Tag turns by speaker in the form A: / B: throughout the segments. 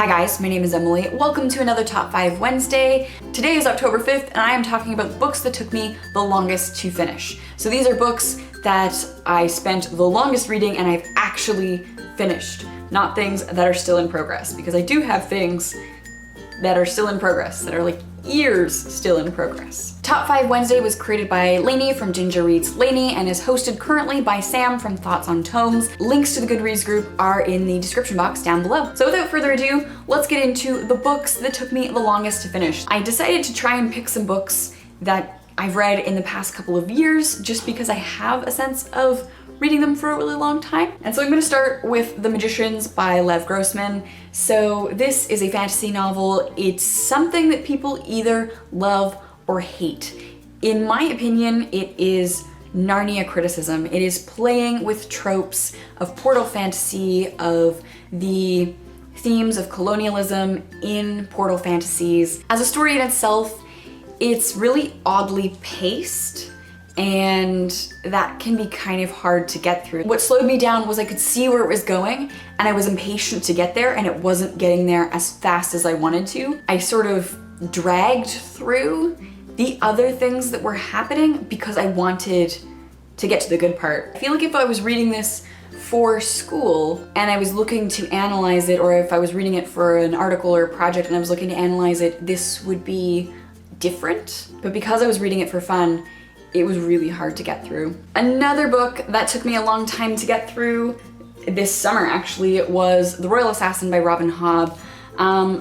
A: Hi guys, my name is Emily. Welcome to another Top 5 Wednesday. Today is October 5th and I am talking about books that took me the longest to finish. So these are books that I spent the longest reading and I've actually finished, not things that are still in progress, because I do have things that are still in progress, that are like years still in progress. Top 5 Wednesday was created by Lainey from gingerreadslainey and is hosted currently by Sam from Thoughts on Tomes. Links to the Goodreads group are in the description box down below. So without further ado, let's get into the books that took me the longest to finish. I decided to try and pick some books that I've read in the past couple of years just because I have a sense of reading them for a really long time. And so I'm gonna start with The Magicians by Lev Grossman. So this is a fantasy novel. It's something that people either love or hate. In my opinion, it is Narnia criticism. It is playing with tropes of portal fantasy, of the themes of colonialism in portal fantasies. As a story in itself, it's really oddly paced, and that can be kind of hard to get through. What slowed me down was I could see where it was going and I was impatient to get there and it wasn't getting there as fast as I wanted to. I sort of dragged through the other things that were happening because I wanted to get to the good part. I feel like if I was reading this for school and I was looking to analyze it, or if I was reading it for an article or a project and I was looking to analyze it, this would be different. But because I was reading it for fun, it was really hard to get through. Another book that took me a long time to get through, this summer actually, was The Royal Assassin by Robin Hobb.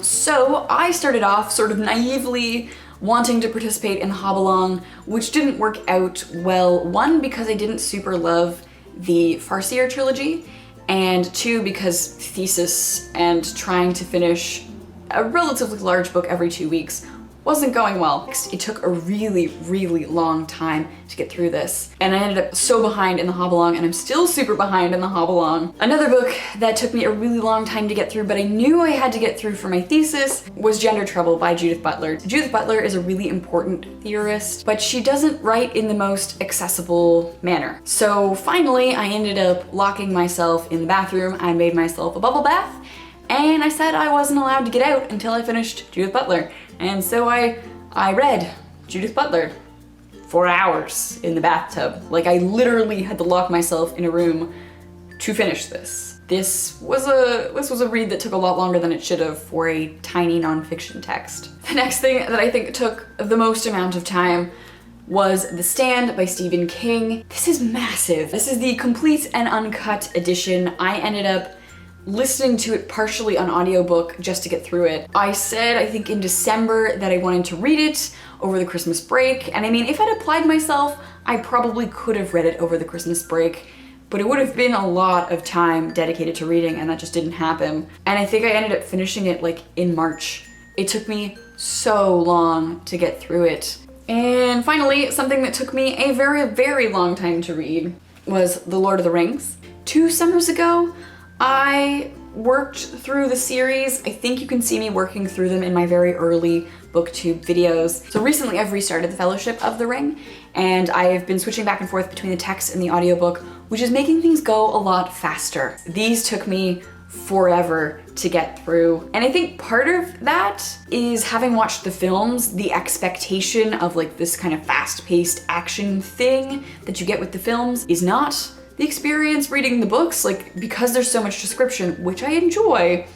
A: So I started off sort of naively wanting to participate in the Hobbalong, which didn't work out well. One, because I didn't super love the Farseer trilogy, and two, because thesis and trying to finish a relatively large book every 2 weeks wasn't going well. It took a really, really long time to get through this. And I ended up so behind in the Hobbalong, and I'm still super behind in the Hobbalong. Another book that took me a really long time to get through, but I knew I had to get through for my thesis, was Gender Trouble by Judith Butler. Judith Butler is a really important theorist, but she doesn't write in the most accessible manner. So finally, I ended up locking myself in the bathroom. I made myself a bubble bath, and I said I wasn't allowed to get out until I finished Judith Butler. And so I read Judith Butler for hours in the bathtub. Like, I literally had to lock myself in a room to finish this. This was a read that took a lot longer than it should have for a tiny nonfiction text. The next thing that I think took the most amount of time was The Stand by Stephen King. This is massive. This is the complete and uncut edition. I ended up listening to it partially on audiobook just to get through it. I said, I think in December, that I wanted to read it over the Christmas break. And I mean, if I'd applied myself, I probably could have read it over the Christmas break, but it would have been a lot of time dedicated to reading, and that just didn't happen. And I think I ended up finishing it like in March. It took me so long to get through it. And finally, something that took me a very, very long time to read was The Lord of the Rings. 2 summers ago, I worked through the series. I think you can see me working through them in my very early booktube videos. So recently I've restarted the Fellowship of the Ring, and I've been switching back and forth between the text and the audiobook, which is making things go a lot faster. These took me forever to get through. And I think part of that is, having watched the films, the expectation of like this kind of fast-paced action thing that you get with the films is not the experience reading the books. Like, because there's so much description, which I enjoy,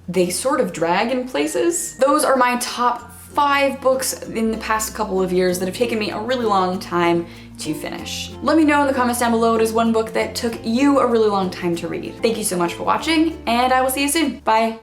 A: they sort of drag in places. Those are my top 5 books in the past couple of years that have taken me a really long time to finish. Let me know in the comments down below what is one book that took you a really long time to read. Thank you so much for watching, and I will see you soon. Bye.